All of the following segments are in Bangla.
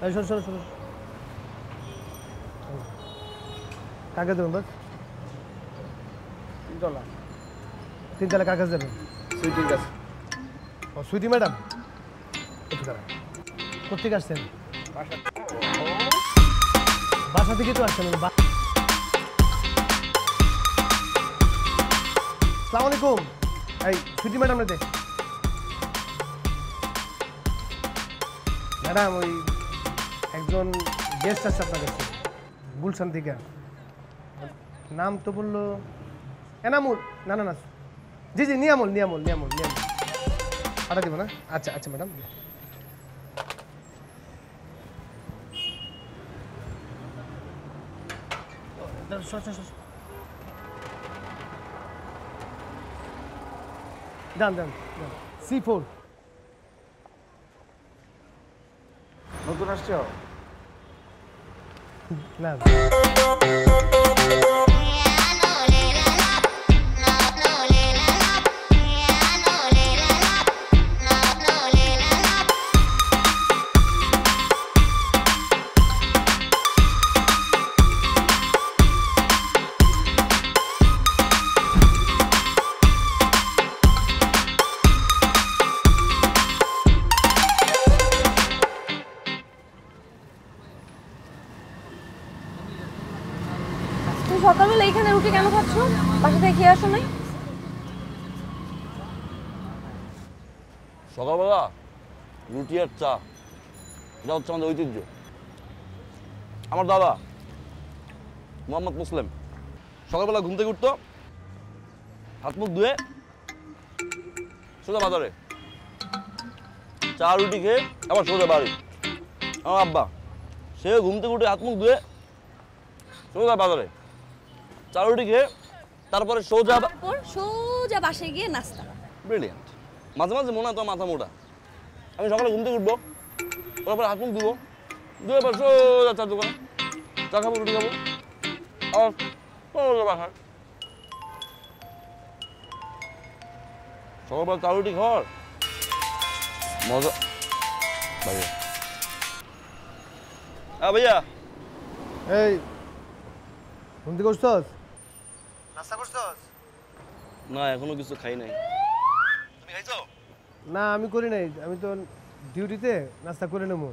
এই শোন শোন শোন, কাকে দেবেন বাস? তিনতলা কাকে দেবেন? সুইটির কাছে। ও সুইটি ম্যাডাম, একটু দাঁড়ান। কোথেকে আসছেন? বাসা থেকে তো আসছেন। আসসালামু আলাইকুম। এই সুইটি ম্যাডাম রে, ম্যাডাম ওই একজন গেস্ট আছে আপনার কাছে গুলশান থেকে। নাম তো বললো এনামুল। না না না, জি জি নিয়ামুল নিয়ামুল নিয়ামুল নিয়ামুল। পাঠা দিব না? আচ্ছা আচ্ছা ম্যাডাম। যান যান C4। নতুন আসছো? না সকালবেলা এখানে রুটি কেন খাচ্ছ? বাসা থেকে খেয়ে আসো নাই? সকালবেলা রুটি আর চা, এটা হচ্ছে আমাদের ঐতিহ্য। আমার দাদা মোহাম্মদ মুসলিম সকালবেলা ঘুম থেকে উঠতো, হাত মুখ ধুয়ে সোজা বাজারে চা রুটি খেয়ে আবার সোজা বাড়ি। আমার আব্বা সেও ঘুম থেকে উঠে হাত মুখ ধুয়ে সোজা বাজারে চা রুটি খেয়ে তারপরে সোজা সোজা বাসায় গিয়ে নাস্তা। ব্রিলিয়ান্ট। মাঝে মাঝে মনে হয় তো মাথা মোটা। আমি সকালে ঘুম থেকে উঠবো, তারপরে হাত মুখ ধুবো, ধুয়ে এবার সোজা চার দোকানে চা খাবো, রুটি খাবো, আর সোজা বাসায়। সকালবেলা চা রুটি খাওয়ার মজা ভাইয়া। হ্যাঁ ভাইয়া। এই ঘুম থেকে উঠছস? নাস্তা করছস? না এখনো কিছু খাই নাই। তুমি খাইছো? না আমি করি নাই, আমি তো ডিউটিতে। নাস্তা করে নেবো।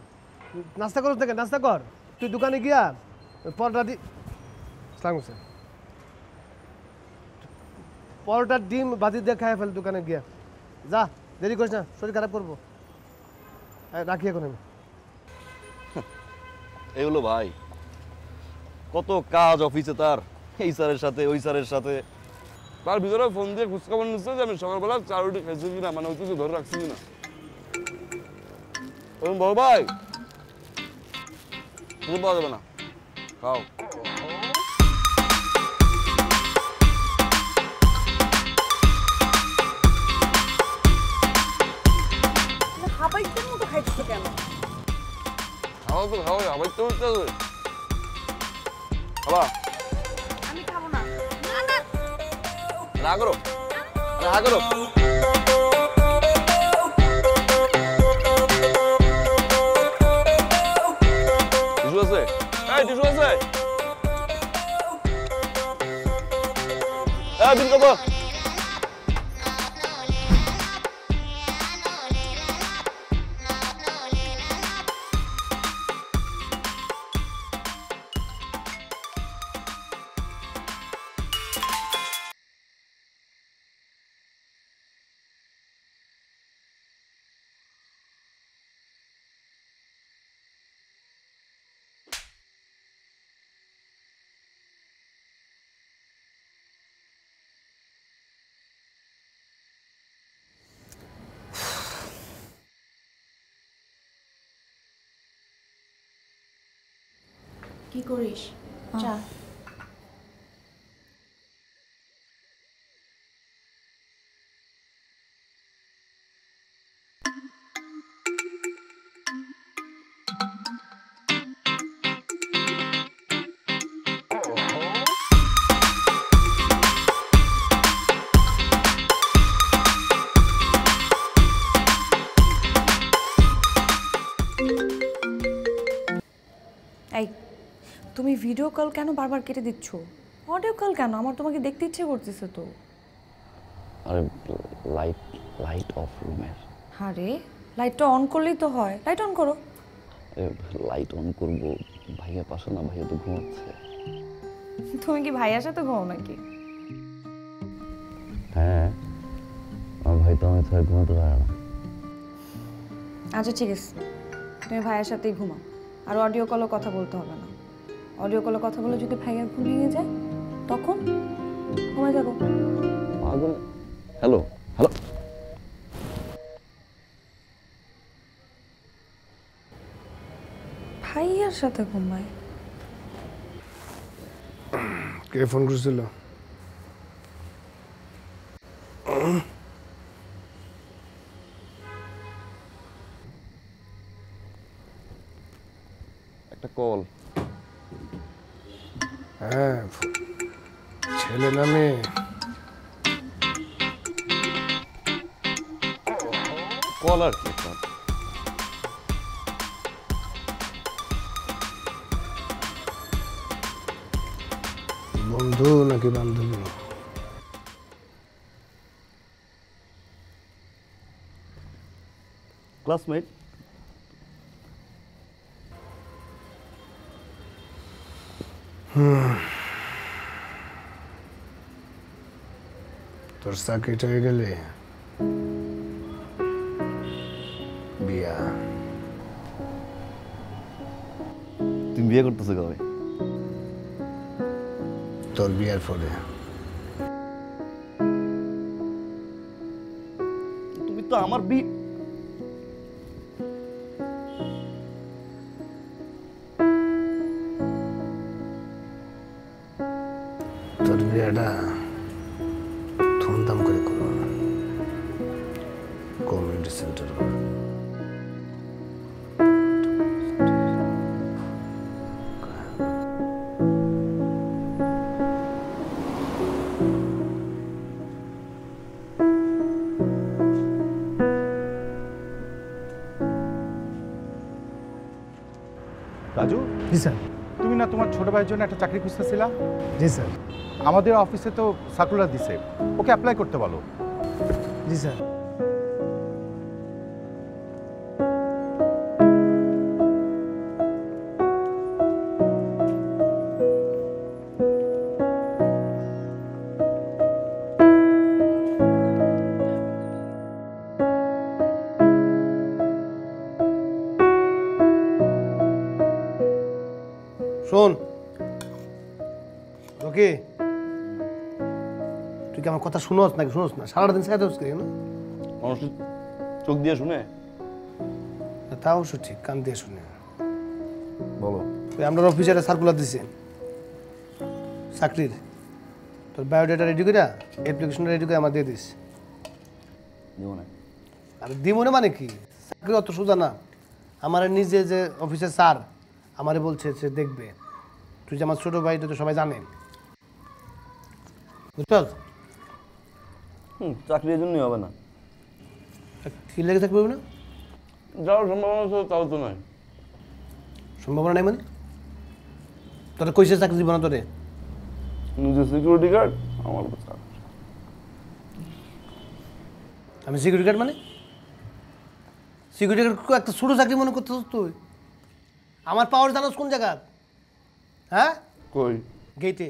নাস্তা করছ থেকে নাস্তা কর। তুই দোকানে গিয়া পরোটা পরোটার ডিম বাজি দিয়ে খাই ফেল দোকানে গিয়া। যা, দেরি করিস না, শরীর খারাপ করবো। রাখি এখন আমি। এগুলো ভাই কত কাজ অফিসে, তার এই স্যারের সাথে ওই স্যারের সাথে, তার ভিতরে ফোন দিয়ে খোঁজখবর নিচ্ছে যে আমি সকালবেলা চা রুটি খাইছি কিনা, মানে ওই কিছু ধরে রাখছি কিনা। বড় ভাই কিছু পাওয়া যাবে না, খাও। হাবাইতের মতো খাইছো কেন? খাওয়া তো খাওয়াই, আবার তো উঠতে হবে। খাবা? আমি খাবো না। না না রাগ করো, রাগ করো। টিস্যু আছে? এই টিস্যু আছে? বিল করবো। কি করিস? চা। তুমি ভিডিও কল কেন বারবার কেটে দিচ্ছ? অডিও কল কেন? আমার তোমাকে দেখতে ইচ্ছে করতেছে তো। আরে লাইট লাইট অফ রুমের। আরে লাইটটা অন করলেই তো হয়, লাইট অন করো। লাইট অন করব, ভাইয়া পাশে না, ভাইয়া তো ঘুমাচ্ছে। তুমি কি ভাইয়ার সাথে ঘুমাও নাকি? হ্যাঁ, আমার ভাই তো আমি ছাড়া ঘুমাতে পারে না। আচ্ছা ঠিক আছে, তুমি ভাইয়ের সাথেই ঘুমাও। আর অডিও কলও কথা বলতে হবে না। অডিও কলে কথা বলে যদি ভাইয়ার ঘুম ভেঙে যায় তখন ঘুমায় যাবো। পাগল। হ্যালো হ্যালো, ভাইয়ার সাথে ঘুমায়? কে ফোন করেছিল? একটা কল। হ্যাঁ, ছেলে না মেয়ে? কল আর কি একটা। বন্ধু নাকি বান্ধবী? ক্লাসমেট। তোর চাকরিটা হয়ে গেলে বিয়া। তুমি বিয়ে করতেছো কবে? তোর বিয়ার পরে। তুমি তো আমার বিয়ে। তোর বিয়াটা ধুমধাম করে করো, কমিউনিটি সেন্টার। রাজু, জি স্যার। তুমি না তোমার ছোট ভাইয়ের জন্য একটা চাকরি খুঁজতেছিলা? জি স্যার। আমাদের অফিসে তো সার্কুলার দিছে, ওকে অ্যাপ্লাই করতে বলো। জি স্যার। শোন রকি, তুই কি আমার কথা শুনোস নাকি শুনোস না? সারাদিন সাথে করি না? মানুষ চোখ দিয়ে শুনে। তা অবশ্য ঠিক, কান দিয়ে শুনে। বলো। তুই আমরা অফিসারে সার্কুলার দিছি চাকরির, তোর বায়োডাটা রেডি করে অ্যাপ্লিকেশনটা রেডি করে আমার দিয়ে দিস। দেবো না। আর দিব না মানে কি? চাকরি অত সোজা না। আমার নিজে যে অফিসের স্যার আমারে বলছে সে দেখবে। তুই যে আমার ছোট ভাই, এটা তো সবাই জানে, বুঝছস? চাকরির জন্যই হবে না। কি লেগে থাকবে না? যাওয়ার সম্ভাবনা আছে তাও তো নয়। সম্ভাবনা নাই মানে? তোরা কইছে চাকরি দিব না তোরে? নিজের সিকিউরিটি গার্ড আমার কথা। আমি সিকিউরিটি গার্ড মানে? সিকিউরিটি গার্ড একটা ছোটো চাকরি মনে করতেছ তুই? আমার পাওয়ার জানোস কোন জায়গা? হ্যাঁ, কই? গেটে।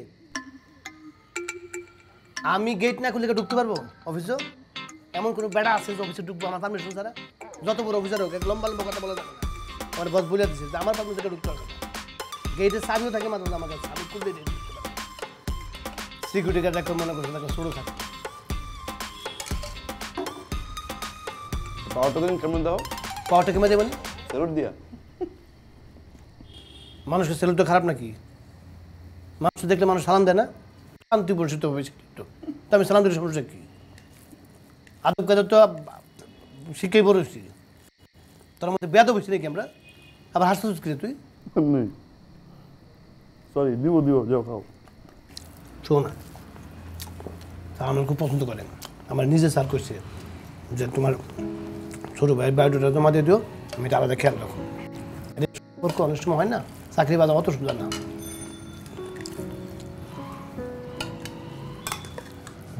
আমি গেট না খুলে ঢুকতে পারবো অফিসে? এমন কোনো বেড়া আছে যে অফিসে ঢুকবো আমার পারমিশন ছাড়া? যত বড় অফিসার হোক, এক লম্বা লম্বা কথা বলা যাবে না। আমার বস বলে দিচ্ছে যে আমার পারমিশন ঢুকতে পারবে না। গেটের চাবিও থাকে মাত্র আমার কাছে, আমি খুললে ঢুকতে পারবো। সিকিউরিটি গার্ড একটা মনে করছে একটা ছোটো থাকে। পাওয়ারটা দিন কেমন দাও? পাওয়ারটা কেমন দেবেন? স্যালুট দিয়া। মানুষের সেলুট তো খারাপ নাকি? মানুষ দেখলে মানুষ সালাম দেয় না? শান্তি পরিচিত হবে তো আমি সালাম দিলে সমস্যা কি? আদব কাদব তো শিখেই পড়েছি। তোর মধ্যে বেয়াদব হয়েছি নাকি আমরা? আবার হাসতে কি তুই? নেই, সরি, দিব দিব, যাও খাও। শোন না, আমার খুব পছন্দ করে। আমার নিজে স্যার করছে যে তোমার ছোটো ভাইয়ের বায়োডাটা জমা দিয়ে দিও, আমি এটা আলাদা খেয়াল রাখো। সম্পর্ক অনেক সময় হয় না, চাকরি বাজার অত সুবিধা না।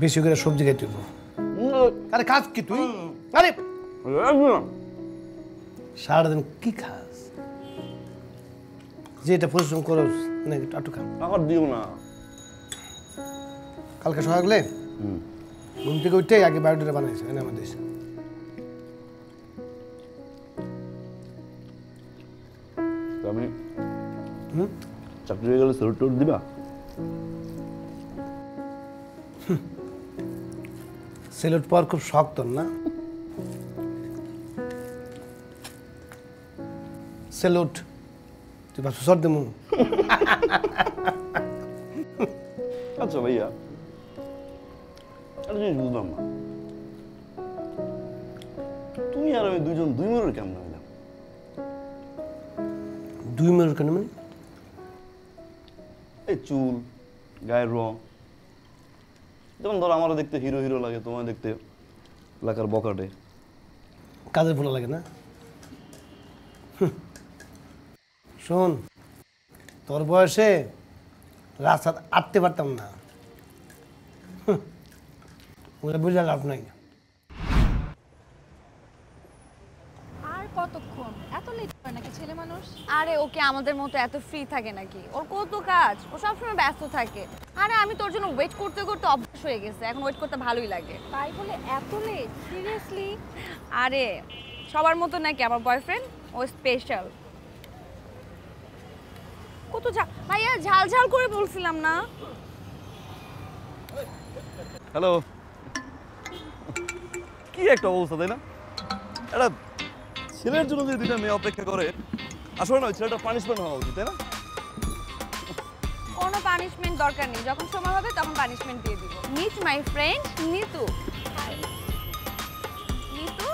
বেশি করে সবজি খাইতে হইব। আরে খাস কি তুই? আরে সারাদিন কি খাস? যেটা পরিশ্রম করস না একটু খা। আমার দিও না। কালকে সকালে ঘুম থেকে উঠে আগে বায়োডাটা বানাইছে এনে আমাদের আমি চাকরি হয়ে গেলে স্যালুট টুট দিবা? সেলুট পাওয়ার খুব শখ তোর না? সেলুট তুই বা সুসর দেমু। আচ্ছা ভাইয়া, একটা জিনিস বুঝলাম না, তুমি আর আমি দুইজন দুই মনের কেমন হইলাম? 2 মিনিট কেন মানে? এই চুল, গায়ের রং, যেমন ধরো আমার দেখতে হিরো হিরো লাগে, তোমার দেখতে এলাকার বকাটে। কাজের ভুলা লাগে না? শোন, তোর বয়সে রাস্তা আটতে পারতাম না, বুঝে লাভ নাই। আর কতক্ষণ? এত লেট করে নাকি ছেলে মানুষ? আরে ওকে আমাদের মতো এত ফ্রি থাকে নাকি? ওর কত কাজ, ও সবসময় ব্যস্ত থাকে। আরে আমি তোর জন্য ওয়েট করতে করতে অভ্যাস হয়ে গেছে, এখন ওয়েট করতে ভালোই লাগে। তাই বলে এত লেট? সিরিয়াসলি? আরে সবার মতো নাকি আমার বয়ফ্রেন্ড, ও স্পেশাল। কত ভাইয়া ঝাল ঝাল করে বলছিলাম না? হ্যালো, কি একটা অবস্থা তাই না? একটা ছেলের জন্য যদি দুইটা মেয়ে অপেক্ষা করে, আসলে না ছেলেটার পানিশমেন্ট হওয়া উচিত, তাই না? কোনো পানিশমেন্ট দরকার নেই, যখন সময় হবে তখন পানিশমেন্ট দিয়ে দিব। Meet my friend Nitu. Nitu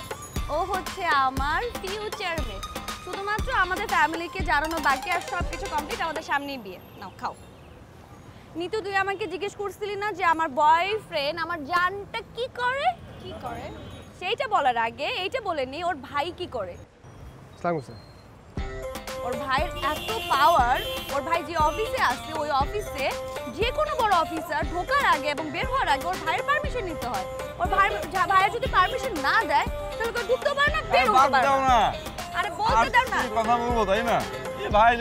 ও হচ্ছে আমার ফিউচার মেট। শুধুমাত্র আমাদের ফ্যামিলিকে জানানো বাকি, আর সব কিছু কমপ্লিট, আমাদের সামনেই বিয়ে। নাও খাও। নিতু তুই আমাকে জিজ্ঞেস করছিলি না যে আমার বয়ফ্রেন্ড আমার জানটা কি করে? কি করে? সেইটা বলার আগে এইটা বলে নি, ওর ভাই কি করে? সালাম স্যার। ওর ভাইয়ের এত পাওয়ার, ওর ভাই যে অফিসে আসছে ওই অফিসে যে কোনো বড় অফিসার ঢোকার আগে এবং বের হওয়ার আগে ওর ভাইয়ের পারমিশন নিতে হয়। ওর ভাইয়ের যদি পারমিশন না দেয় তাহলে কেউ ঢুকতে পারে না, বের হতে পারে না। আরে বলতে দাও না, কথা বলবো তাই না? এ ভাই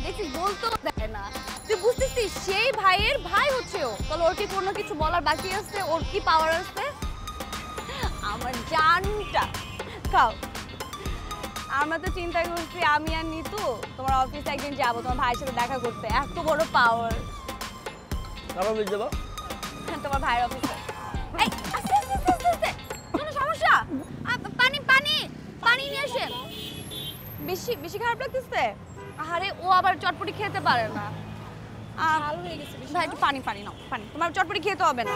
দেখছিস বলতেও দেয় না। তুই বুঝতেছিস সেই ভাইয়ের ভাই হচ্ছে ও, তাহলে ওর কি কোনো কিছু বলার বাকি আছে? ওর কি পাওয়ার আছে? আমার জানটা খাও। আমরা তো চিন্তা করছি আমি আর নিতু তোমার অফিসে একদিন যাবো তোমার ভাইয়ের সাথে দেখা করতে, এত বড় পাওয়ার। কারণ বুঝতে যাবো তোমার ভাইয়ের অফিসে। এই আস্তে আস্তে আস্তে আস্তে, কোনো সমস্যা? পানি পানি পানি নিয়ে আসেন। বেশি বেশি খারাপ লাগতেছে? আরে ও আবার চটপটি খেতে পারে না। ভালো হয়ে গেছে বেশি। ভাই একটু পানি পানি নাও, পানি। তোমার চটপটি খেতে হবে না,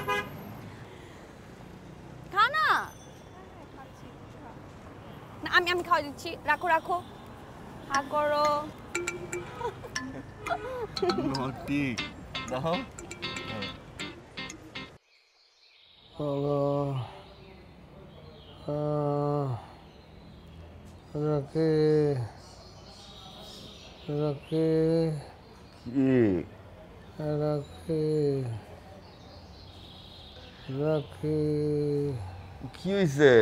খা না। না আমি আমি খাওয়া দিচ্ছি, রাখো রাখো, হা করো। ঠিক দাও। রাখে রাখে কি রাখে রাখে কি হইছে?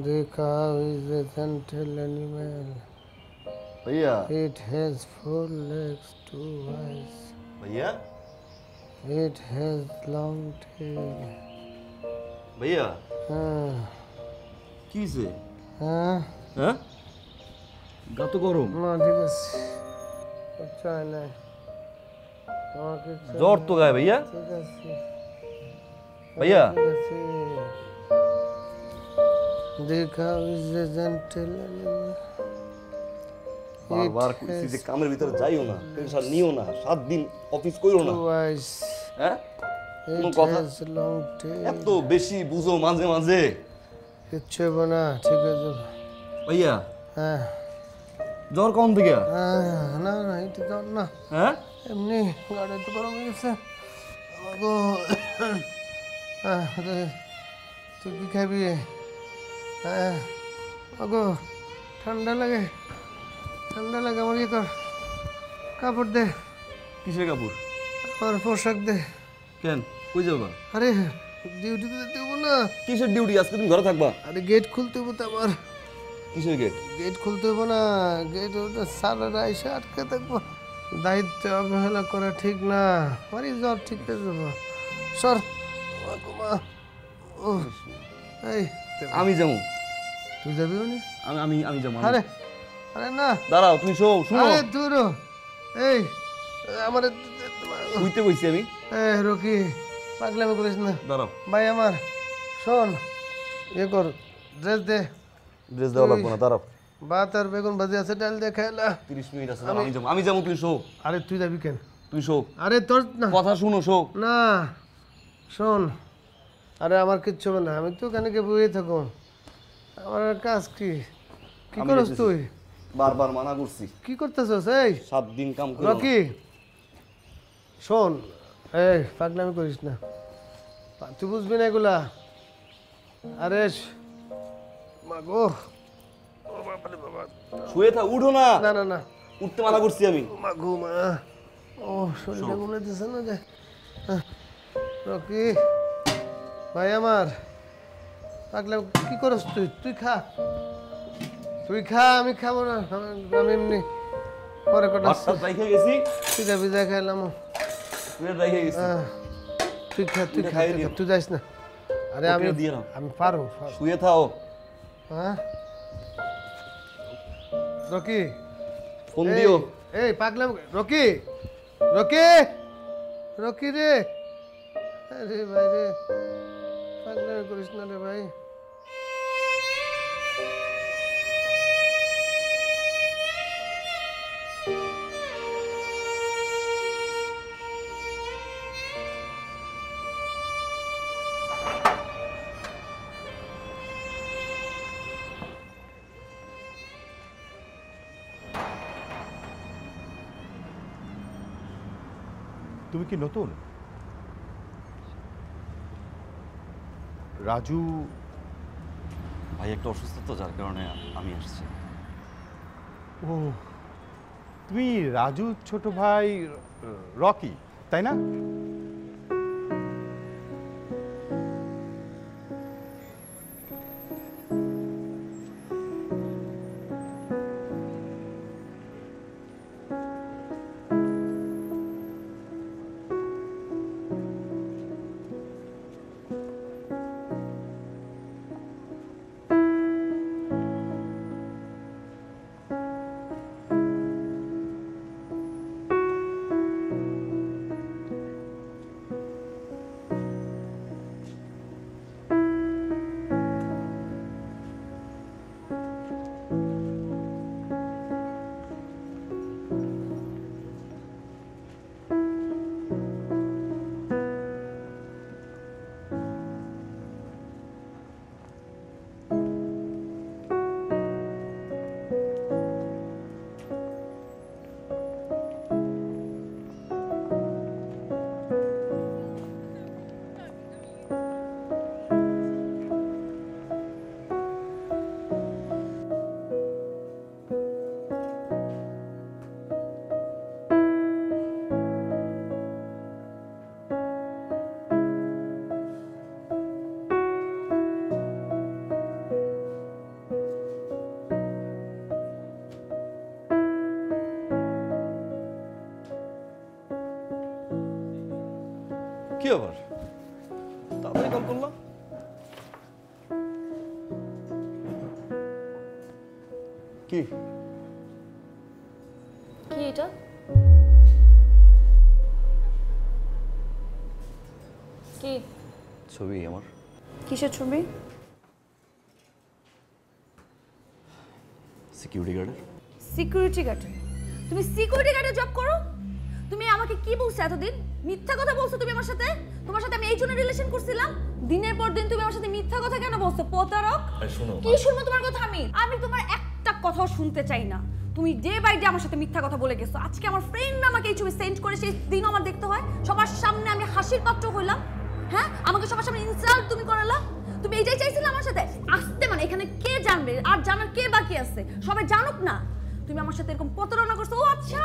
দেখা is a gentle animal. ভাইয়া It has 4 legs, 2 eyes. ভাইয়া It has long tail. ভাইয়া হ্যাঁ কি হইছে? হ্যাঁ হ্যাঁ গা তো গরম। না ঠিক আছে, চাই নাই আমাকে জ্বর তো গায়ে ভাইয়া। ঠিক আছে ভাইয়া ঠিক আছে। দেখা is a gentle animal. বারবার কইছি যে কামের ভিতরে যাইও না, টেনশন নিও না, 7 দিন অফিস কইরো না। 2 eyes. হ্যাঁ কোনো It কথা has long tail. এত বেশি বুঝো মাঝে মাঝে। কিচ্ছু হবে না, ঠিক আছে। ভাইয়া হ্যাঁ জ্বর কোন থেকে? না না এটা তো না, হ্যাঁ এমনি গাড়ি তো গরম হয়ে গেছে। আমাগো তুই কি খাবি? হ্যাঁ আগো ঠান্ডা লাগে, ঠান্ডা লাগে, আমার কি কর, কাপড় দে, কিসের কাপড়? আমার পোশাক দে। কেন কই যাবা? আরে ডিউটিতে যেতে হবো না। কিসের ডিউটি? আজকে তুমি ঘরে থাকবা। আরে গেট খুলতে হবো তো আমার। কিসের গেট? গেট খুলতে হবো না, গেট সারারা এসে আটকে থাকবো। দায়িত্ব অবহেলা করা ঠিক না। আমারই জ্বর ঠিক হয়ে যাবো। সর এই আমি যাবো। তুই যাবি উনি? আমি যাবো। আরে আরে না দাঁড়াও, তুমি শো, শুনো। আরে দূর এই আমার শুইতে বইছি আমি। রকি পাগলামি করিস না দাঁড়াও, ভাই আমার। শোন ইয়ে কর, ড্রেস দে। ড্রেস দেওয়া লাগবে না, দাঁড়াও। ভাত আর বেগুন ভাজি আছে, ডাল দিয়ে খাইলা। 30 মিনিট আছে, আমি যাবো, তুমি শো। আরে তুই যাবি কেন? তুমি শো, আরে তোর না কথা শুনো, শো। না শোন, আরে আমার কিচ্ছু হবে না, আমি তো ওখানে গিয়ে বইয়ে থাকো। আমার আর কাজ কি? কি আমি করস যেতেছি। তুই? বারবার মানা করছি, কি করতেছস? এই 7 দিন কাম করো। রকি শোন, এই পাগলামি করিস না, তুই বুঝবি না এগুলা। আরে মাগো, ও বাবারে বাবা, শুয়ে থাক, উঠো না। না না না, উঠতে মানা করছি আমি। মাগো মা, ও শরীরে গুলে দিছে না যে। রকি ভাই আমার, পাগলা কি করস তুই? তুই খা, তুই খা, আমি খাবো না। আমি এমনি পরে কটা ভাতটা রাইখে গেছি, পিজা পিজা খাইলাম। তুই রাইখে গেছি। তুই খা, তুই খা, খাইয়ে তুই খা, দিও। তুই যাইস না। আরে আমি ওকে দিয়ে নাও। আমি পারো। শুয়ে থাও। হ্যাঁ রকি, ফোন দিও। এই পাগলাম। রকি রকি রকি রে, আরে ভাই রে, পাগলামি করিস না রে ভাই। তুমি কি নতুন? রাজু ভাই একটা অসুস্থ তো, যার কারণে আমি আসছি। ও, তুমি রাজু ছোট ভাই রকি, তাই না? কি আবার তাড়াতাড়ি কল করলাম? কি কি এটা? কি ছবি আমার? কিসের ছবি? সিকিউরিটি গার্ডের। সিকিউরিটি গার্ডে? তুমি সিকিউরিটি গার্ডে জব করো? তুমি আমাকে কি বলছো এতদিন? মিথ্যা কথা বলছো তুমি আমার সাথে। তোমার সাথে আমি এই জন্য রিলেশন করছিলাম। দিনের পর দিন তুমি আমার সাথে মিথ্যা কথা কেন বলছো? প্রতারক। কি শুনবো তোমার কথা? আমি তোমার একটা কথাও শুনতে চাই না। তুমি ডে বাই ডে আমার সাথে মিথ্যা কথা বলে গেছো। আজকে আমার ফ্রেন্ড আমাকে এই ছবি সেন্ড করে, সেই দিনও আমার দেখতে হয়। সবার সামনে আমি হাসির পাত্র হইলাম। হ্যাঁ, আমাকে সবার সামনে ইনসাল্ট তুমি করালা। তুমি এইটাই চাইছিলে আমার সাথে আসতে? মানে এখানে কে জানবে? আর জানার কে বাকি আছে? সবাই জানুক না। তুমি আমার সাথে এরকম প্রতারণা করছো। ও আচ্ছা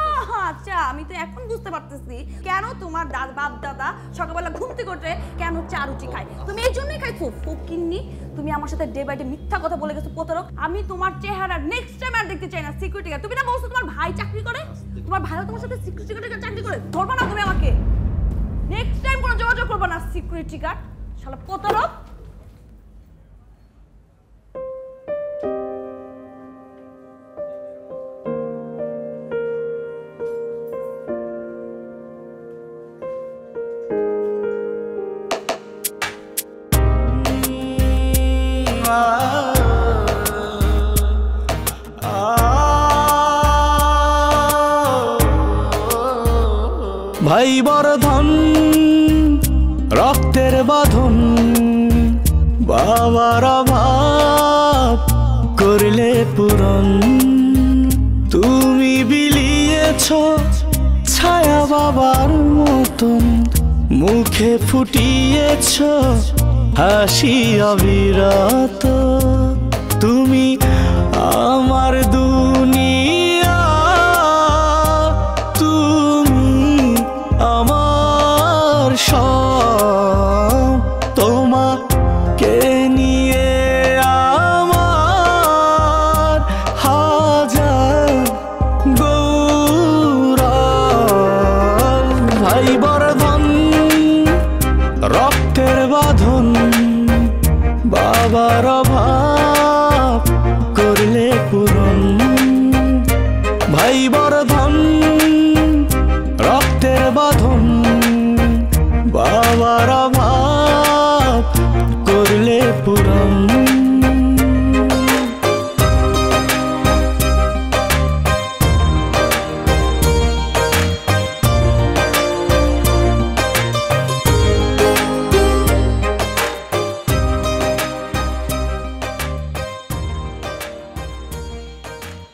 আচ্ছা, আমি তো এখন বুঝতে পারতেছি কেন তোমার বাপ দাদা সকালবেলা ঘুম থেকে ওঠে কেন চা রুটি খায়। তুমি এই জন্যই খাইছো ফকিন্নি। তুমি আমার সাথে ডে বাই ডে মিথ্যা কথা বলে গেছো প্রতারক। আমি তোমার চেহারা নেক্সট টাইম আর দেখতে চাই না। সিকিউরিটি গার্ড তুমি না বলছো তোমার ভাই চাকরি করে, তোমার ভাইও তোমার সাথে সিকিউরিটি গার্ডের চাকরি করে। ধরবা না তুমি আমাকে, নেক্সট টাইম কোনো যোগাযোগ করবা না সিকিউরিটি গার্ড, শালা প্রতারক। ভাই বড় ধন রক্তের বাঁধন, বাবার অভাব করলে পূরণ। তুমি বিলিয়েছ ছায়া বাবার মতন, মুখে ফুটিয়েছ হাসি অবিরত। তুমি আমার দুনিয়া, আমার সব, তোমাকে নিয়ে আমার হাজার গৌরব। ভাই বর্ধন রক্তের বাঁধন, বাবার অভাব করলে পূরণ। ভাই বর্ধন রক্তের বাঁধন, বাবার অভাব করলে পূরণ।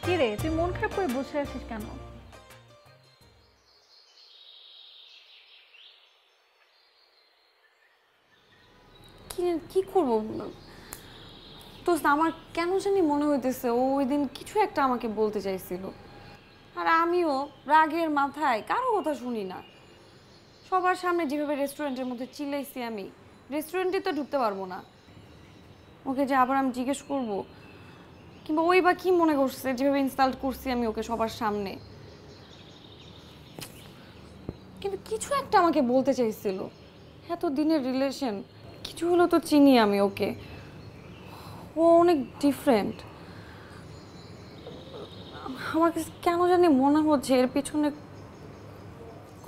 কিরে তুই মন খারাপ করে বসে আছিস কেন? কি করবো তো, আমার কেন জানি মনে হইতেছে ও ওই দিন কিছু একটা আমাকে বলতে চাইছিল, আর আমিও রাগের মাথায় কারো কথা শুনি না। সবার সামনে যেভাবে রেস্টুরেন্টের মধ্যে চিল্লাইছি, আমি রেস্টুরেন্টে তো ঢুকতে পারবো না। ওকে যে আবার আমি জিজ্ঞেস করব, কিংবা ওই বা কি মনে করছে যেভাবে ইনসাল্ট করছি আমি ওকে সবার সামনে। কিন্তু কিছু একটা আমাকে বলতে চাইছিল। এত দিনের রিলেশন, কিছু হলো তো চিনি আমি ওকে, ও অনেক ডিফারেন্ট। আমার কাছে কেন জানি মনে হচ্ছে এর পিছনে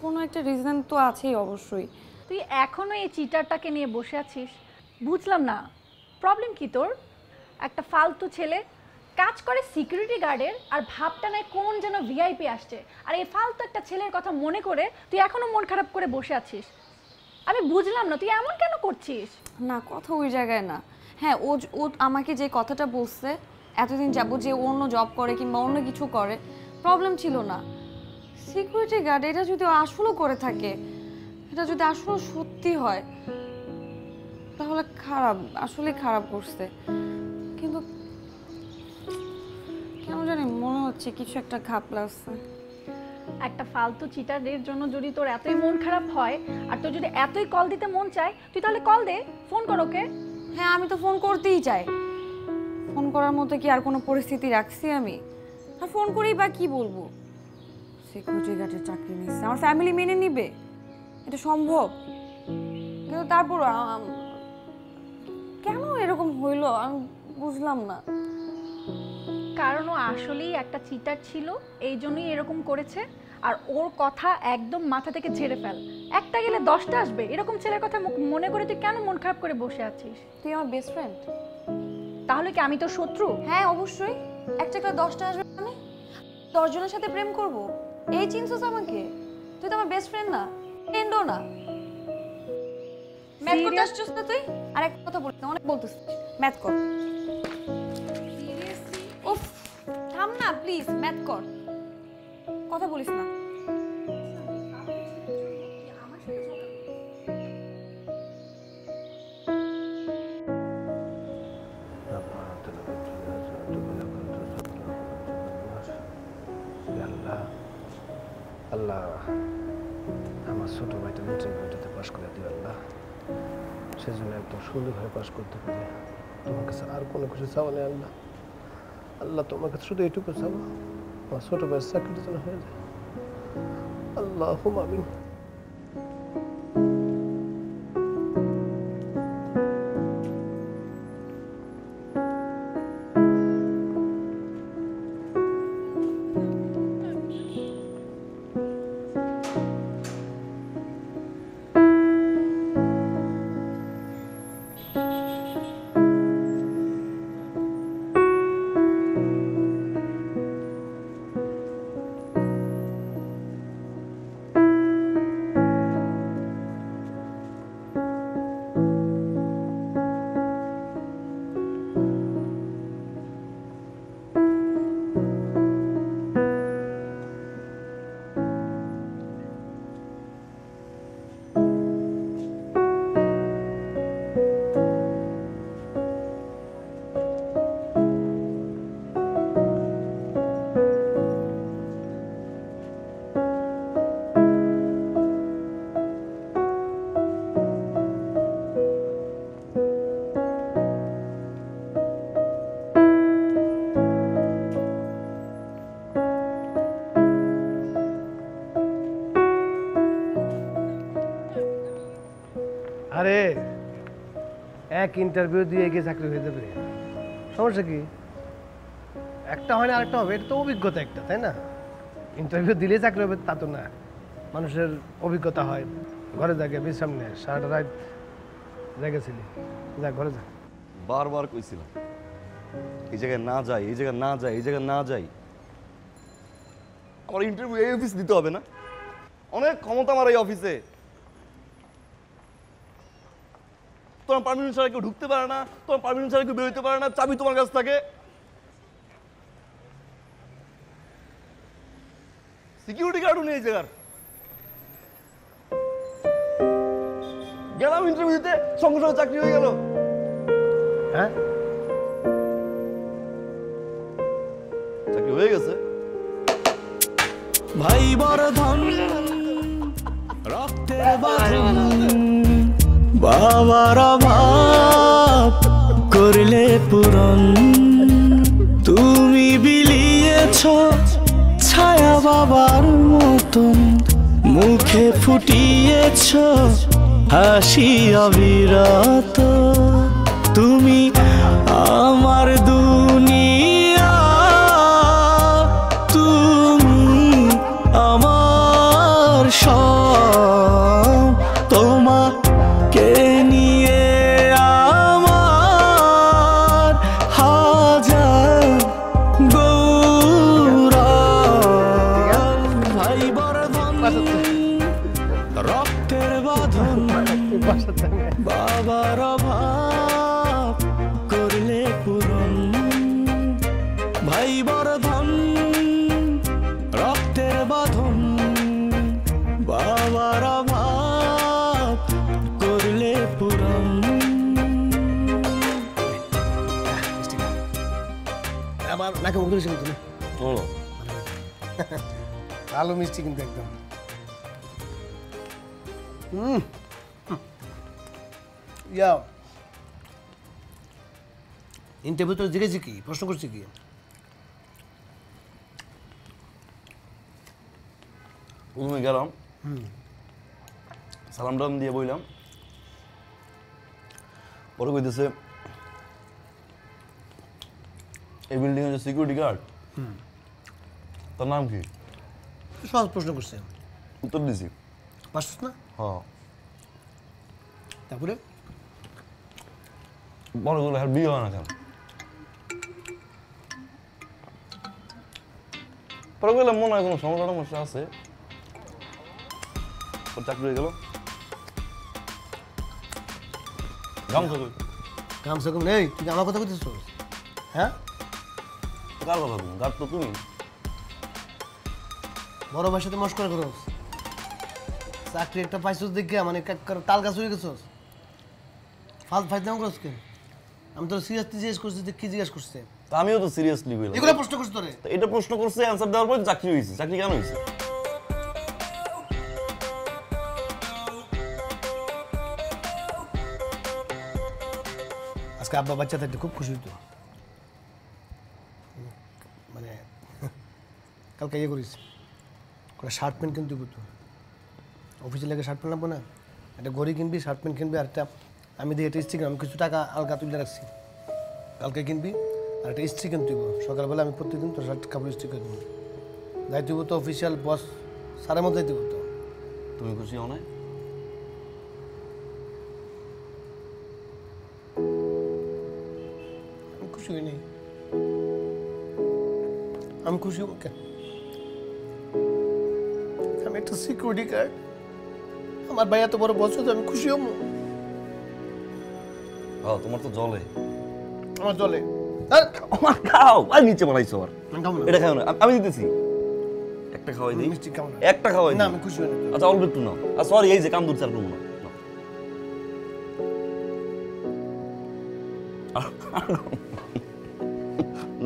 কোনো একটা রিজন তো আছেই অবশ্যই। তুই এখনো এই চিটারটাকে নিয়ে বসে আছিস? বুঝলাম না প্রবলেম কি তোর? একটা ফালতু ছেলে কাজ করে সিকিউরিটি গার্ডের, আর ভাবটা নেয় কোন যেন ভিআইপি আসছে, আর এই ফালতু একটা ছেলের কথা মনে করে তুই এখনো মন খারাপ করে বসে আছিস। আমি বুঝলাম না তুই এমন কেন করছিস। না, কথা ওই জায়গায় না। হ্যাঁ, ও আমাকে যে কথাটা বলছে এতদিন যাবো যে অন্য জব করে কিংবা অন্য কিছু করে, প্রবলেম ছিল না। সিকিউরিটি গার্ড এটা যদি আসলেও করে থাকে, এটা যদি আসলে সত্যি হয়, তাহলে খারাপ, আসলে খারাপ করছে। কিন্তু কেন জানি মনে হচ্ছে কিছু একটা ঘাপলা আছে। একটা ফালতু চিটারের জন্য যদি তোর এতই মন খারাপ হয়, আর তোর যদি এতই কল দিতে মন চায়, তুই তাহলে কল দে, ফোন কর ওকে। হ্যাঁ, আমি তো ফোন করতেই চাই। ফোন করার মতো কি আর কোনো পরিস্থিতি রাখছি আমি? আর ফোন করেই বা কি বলবো? সিকিউরিটি গার্ডের চাকরি নিচ্ছে, আমার ফ্যামিলি মেনে নিবে? এটা সম্ভব? কিন্তু তারপর কেন এরকম হইলো আমি বুঝলাম না। কারণ ও আসলেই একটা চিটার ছিল, এই জন্যই এরকম করেছে। আর ওর কথা একদম মাথা থেকে ঝেড়ে ফেল, একটা গেলে 10টা আসবে। এরকম ছেলের কথা মনে করে তুই কেন মন খারাপ করে বসে আছিস? তুই আমার বেস্ট ফ্রেন্ড, তাহলে কি আমি তোর শত্রু? হ্যাঁ অবশ্যই। একটা গেলে 10টা আসবে মানে 10 জনের সাথে প্রেম করব, এই চিন্তাস আমাকে? তুই তো আমার বেস্ট ফ্রেন্ড না, ফ্রেন্ডও না। ম্যাথ করতে আসছিস না তুই? আর একটা কথা বলতে অনেক বলতেছিস, ম্যাথ কর। উফ, থাম না প্লিজ, ম্যাথ কর, কথা বলিস না। আল্লাহ আল্লাহ আমার ছোট ভাইটা ইন্টারভিউটাতে পাশ করে দিও আল্লাহ, সেজন্য একদম সুন্দরভাবে পাশ করতে পারে। তোমার কাছে আর কোনো কিছু চাও নেই আল্লাহ। আল্লাহ তোমার কাছে শুধু এইটুকু চাবো, আমার ছোট ভাইয়ের চাকরিটা যেন হয়ে যায়। আল্লাহুম্মা আমিন। আরে এক ইন্টারভিউ দিয়ে গিয়ে চাকরি হয়ে যাবে, সমস্যা কি? একটা হয় না আরেকটা হবে, এটা তো অভিজ্ঞতা একটা, তাই না? ইন্টারভিউ দিলে চাকরি হবে তা তো না, মানুষের অভিজ্ঞতা হয়। ঘরে যাকে বিশ্রাম নেয়, সারাটা রাত জায়গাছিলি, যা ঘরে যা। বারবার কইছিলাম এই জায়গায় না যাই, এই জায়গায় না যাই, এই জায়গায় না যাই। আমার ইন্টারভিউ এই অফিস দিতে হবে না? অনেক ক্ষমতা আমার এই অফিসে। তোমার পারমিশন ছাড়া কেউ ঢুকতে পারে না, তোমার পারমিশন ছাড়া কেউ বেরোতে পারে না, চাবি তোমার কাছ থাকে। সিকিউরিটি গার্ডও নেই এই জায়গার। গেলাম ইন্টারভিউতে, সঙ্গে সঙ্গে চাকরি হয়ে গেল। হ্যাঁ, চাকরি হয়ে গেছে। ভাই বড় ধন রক্তের বাঁধন, বাবার অভাব করলে পূরণ। তুমি বিলিয়েছ ছায়া বাবার মতন, মুখে ফুটিয়েছ হাসি অবিরত। তুমি আমার দুনিয়া, তুমি আমার সব, তোমাকে নিয়ে আমার হাজার গৌরব। ভাই বর্ধন রক্তের বাঁধন, বাবার অভাব করলে পূরণ। ভাই বর্ধন রক্তের বাঁধন, বাবার অভাব করলে পূরণ। আবার নাকে মুখ ধরেছে কিন্তু বলো। ভালো মিষ্টি কিন্তু একদম। ইয়া ইন্টারভিউ তো জিজ্ঞেছি কি, প্রশ্ন করছি কি? প্রথমে গেলাম, সালাম টালাম দিয়ে বইলাম। পরে কইতেছে এই বিল্ডিং এর যে সিকিউরিটি গার্ড, তার নাম কি? সহজ প্রশ্ন করছে, উত্তর দিছি। পারছিস না? হ্যাঁ। তারপরে মনে করলো হ্যাঁ বিয়ে হয় না কেন? পরে বললাম মনে হয় কোনো সমস্যা আছে। চাকরি হয়ে গেল। কামসে কম নেই, তুই আমার কথা বলছিস? হ্যাঁ, কার কথা তুমি? গার্ড তো তুমি। বড় ভাইয়ের সাথে মস্করা করস, চাকরি একটা পাইছিস দেখে মানে তাল গাছ হয়ে গেছস। ফাইজলাম করস কেন? আমি তোর সিরিয়াসলি জিজ্ঞেস করছি যে কি জিজ্ঞেস করছে। তা আমিও তো সিরিয়াসলি বললাম। এগুলো প্রশ্ন করছিস তোরে? তা এটা প্রশ্ন করছে, অ্যানসার দেওয়ার পর চাকরি হয়েছে। চাকরি কেন হয়েছে? আজকে আব্বা বাচ্চা থাকতে খুব খুশি হতো, মানে কালকে ইয়ে করিস করে শার্ট প্যান্ট কিনতে তো অফিসে লেগে শার্ট প্যান্ট নেবো না, একটা ঘড়ি কিনবি, শার্ট প্যান্ট কিনবি, আর একটা আমি দিয়ে একটা ইস্ত্রি, আমি কিছু টাকা আলগা তুলে রাখছি, কালকে কিনবি। আর একটা ইস্ত্রি কিনতে হইব, সকালবেলা আমি প্রত্যেকদিন তোর শার্ট কাপড় ইস্ত্রি করে দেবো। যাইতে হইব তো অফিসিয়াল বস সারের মধ্যে যাইতে হতো। তুমি খুশি হও না? আমি খুশি হই নাই। আমি খুশি হব কেন? আমি একটা সিকিউরিটি গার্ড, আমার ভাই এত বড় বস হতো, আমি খুশি হব? হ্যাঁ, তোমার তো জলে। আমার চলে খাও, আর নিচে বানাইছো আর। খাবো না, এটা খাও না, আমি দিতেছি। একটা খাওয়াই দিই। মিষ্টি খাবো না। একটা খাওয়াই না, দিই। আমি খুশি হই না। আচ্ছা, অল্প একটু নাও। আর সরি, এই যে কাম দূর চার করবো না।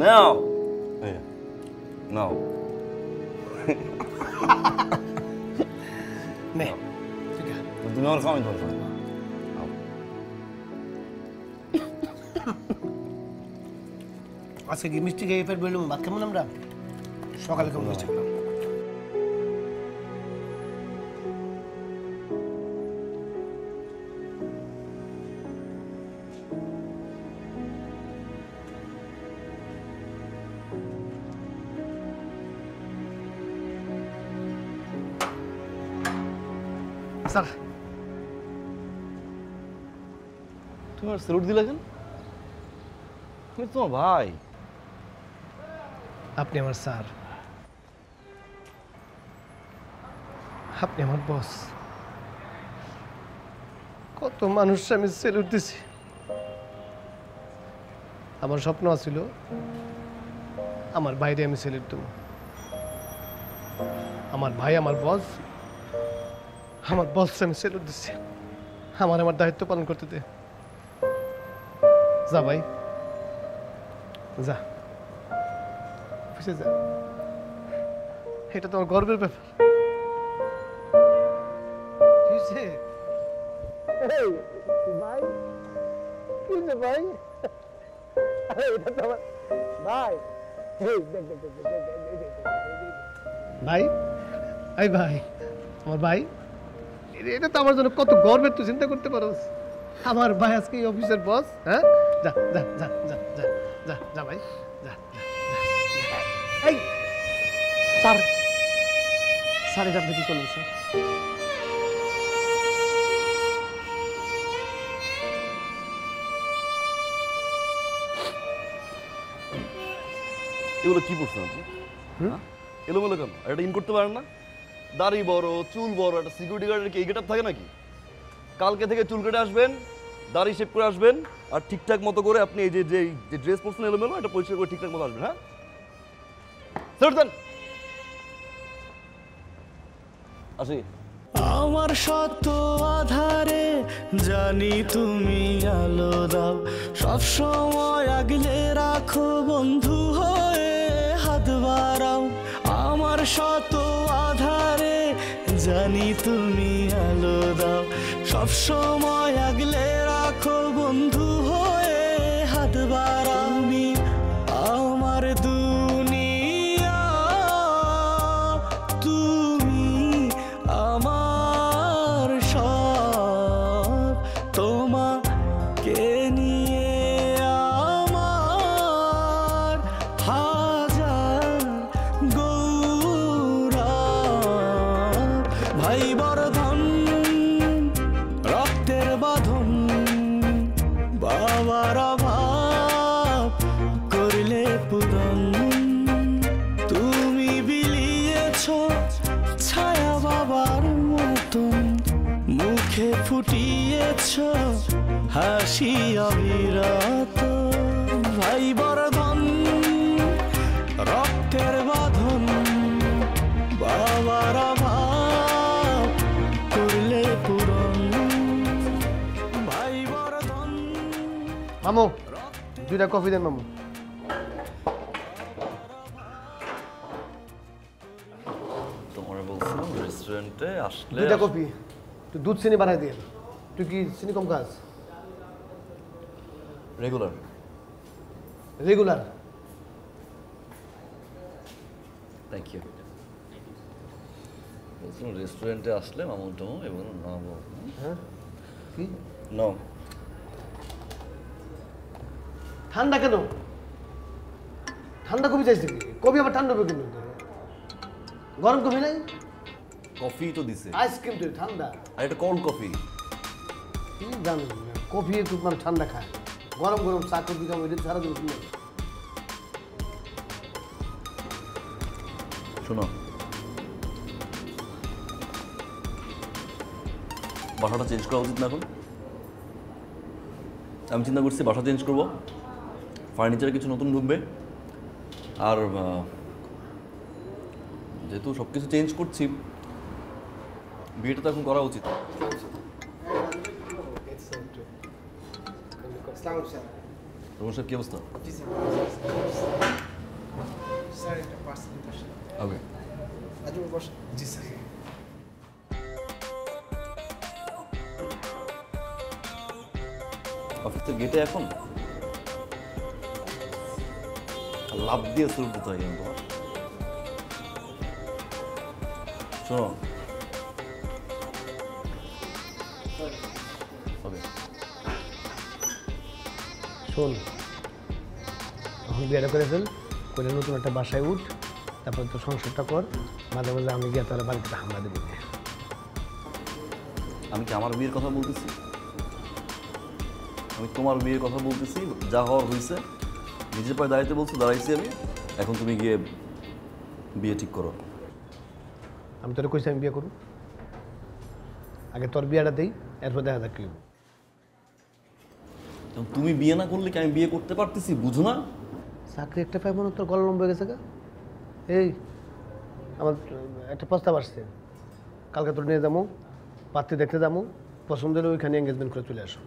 নাও নাও। নে, ঠিক আছে। তুমি আমার খাওয়াই ধরো। আজকে কি মিষ্টি খেয়ে ফের বললাম ভাত খাবো না আমরা? সকালে খাবো মিষ্টি খেলাম। স্যার, তুমি আর স্যালুট দিলে কেন? তুমি তোমার ভাই। আপনি আমার স্যার, আপনি আমার বস। কত মানুষ আমি স্যালুট দিছি। আমার স্বপ্ন আছিল আমার ভাইরে আমি স্যালুট দেব। আমার ভাই আমার বস, আমার বস আমি স্যালুট দিচ্ছি। আমার দায়িত্ব পালন করতে দে। যা ভাই, যা অফিসে যা, এটা তোমার গর্বের ব্যাপার। ভাই কি যে ভাই, এটা তো আমার ভাই। ভাই, এই ভাই, আমার ভাই, এটা তো আমার জন্য কত গর্বের, তুই চিন্তা করতে পারোস? আমার ভাই আজকে এই অফিসের বস। হ্যাঁ, যা যা যা যা যা যা যা ভাই, যা যা। এই স্যার, স্যার এটা আপনি কি করলেন স্যার? এগুলো কি পড়ছেন আপনি? এলোমেলো কেন? আর এটা ইন করতে পারেন না? দাড়ি বড়, চুল বড়, একটা সিকিউরিটি গার্ডের কি এই গেটআপ থাকে নাকি? কালকে থেকে চুল কেটে আসবেন, দাড়ি শেভ করে আসবেন, আর ঠিকঠাক মতো করে আপনি এই যে যে ড্রেস পরছেন এলোমেলো, এটা পরিষ্কার করে ঠিকঠাক মতো আসবেন। হ্যাঁ, স্যার দেন। আসি। আমার শত আধারে জানি তুমি আলো দাও, সব সময় আগলে রাখো বন্ধু হয়ে হাত বাড়াও। আমার শত আধারে জানি তুমি আলো দাও, সব সময় আগলে রাখো বন্ধু হয়ে হাত বাড়াও। তুমি আমার দুনিয়া, তুমি আমার সব, তোমাকে নিয়ে আমার হাজার গৌরব। ভাই বর্ধন রক্তের বাঁধন, বাবার অভাব করলে পূরণ। তুমি বিলিয়েছ ছায়া বাবার মতন, মুখে ফুটিয়েছ হাসি অবিরত। ভাই বর্ধন রক্তের বাঁধন, বাবার অভাব করলে পূরণ। ভাই বর্ধন। মামু, দুইটা কফি দেন মামু। রেস্টুরেন্টে আসলে দুইটা কফি তুই দুধ চিনি বাড়াই দিয়ে তুই কি চিনি কম খাস রেগুলার রেগুলার থ্যাংক ইউ বলছিলাম রেস্টুরেন্টে আসলে মামুন টামু এবং না হ্যাঁ কি নো ঠান্ডা কেন ঠান্ডা কফি চাইছে কি কফি আবার ঠান্ডা হবে কেন গরম কফি নাই কফি তো দিছে আইসক্রিম তুই ঠান্ডা আর এটা কোল্ড কফি কি জানি না কফি একটু মানে ঠান্ডা খায় গরম গরম চা কফি খাবো এটা সারাদিন কিনে শোনো বাসাটা চেঞ্জ করা উচিত না এখন আমি চিন্তা করছি বাসা চেঞ্জ করবো ফার্নিচারে কিছু নতুন ঢুকবে আর যেহেতু সব কিছু চেঞ্জ করছি বিয়েটা তো এখন করা উচিত রোমন সাহেব কি অবস্থা ওকে জি স্যার অফিসের গেটে এখন লাভ দিয়ে শুরু করতে হয় কিন্তু তোমার শোনো ওকে শোন তখন বিয়েটা করে ফেল করে নতুন একটা বাসায় উঠ তারপর তো সংসারটা কর মাঝে মাঝে আমি গিয়ে তাহলে বাড়িতে হামলা দেবো আমি কি আমার বিয়ের কথা বলতেছি আমি তোমার বিয়ের কথা বলতেছি যা হওয়ার হয়েছে নিজের পায়ে দাঁড়াইতে বলছো দাঁড়াইছি আমি এখন তুমি গিয়ে বিয়ে ঠিক করো আমি তোর কইছি আমি বিয়ে করব আগে তোর বিয়েটা দেই এরপর দেখা যাক কি হবে। এখন তুমি বিয়ে না করলে কি আমি বিয়ে করতে পারতেছি বুঝো না চাকরি একটা পাইব না তোর গলা লম্বা হয়ে গেছে গা এই আমার একটা প্রস্তাব আসছে কালকে তোর নিয়ে যাবো পাত্রী দেখতে যাবো পছন্দ হলে ওইখানে এঙ্গেজমেন্ট করে চলে আসো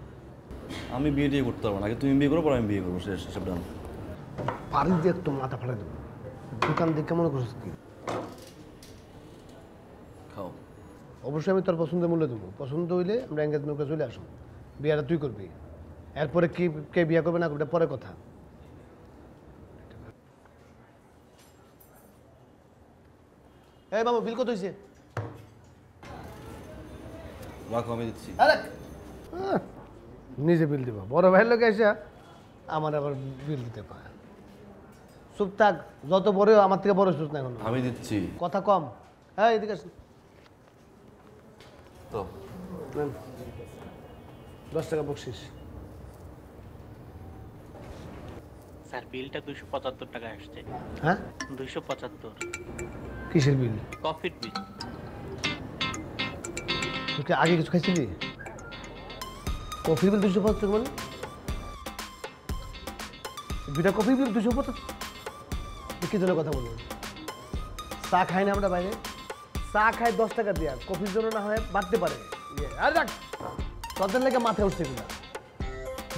আমি বিয়ে টিয়ে করতে পারবো না আগে তুমি বিয়ে করো পর আমি বিয়ে করবো শেষ সব ডান পারি দিয়ে একটু মাথা ফাটাই দেবো দোকান দেখে মনে করছিস কি খাও অবশ্যই আমি তোর পছন্দের মূল্য দেবো পছন্দ হইলে আমরা এঙ্গেজমেন্ট করে চলে আসো বিয়েটা তুই করবি এরপরে কি কে বিয়ে করবে না করবে পরে কথা এই মামু বিল কত হয়েছে রাখো আমি দিচ্ছি আরে নিজে বিল দিবা বড় ভাইয়ের লোক এসে আমার আবার বিল দিতে পারে চুপ থাক যত বড় আমার থেকে বড় সুস্থ না এখন আমি দিচ্ছি কথা কম হ্যাঁ এদিকে আসুন তো নেন। 10 টাকা বকশিস স্যার বিলটা 275 টাকা আসছে হ্যাঁ 275 কিসের বিল কফির বিল তুই কি আগে কিছু খাইছিলি কফির বিল 250 টাকা মানে দুটা কফির বিল 250 কি জন্য কথা বলবো চা খাই না আমরা বাইরে চা খাই 10 টাকা দিয়া কফির জন্য না হয় বাড়তে পারে আর রাখ তোদের লেগে মাথায় উঠছে কিনা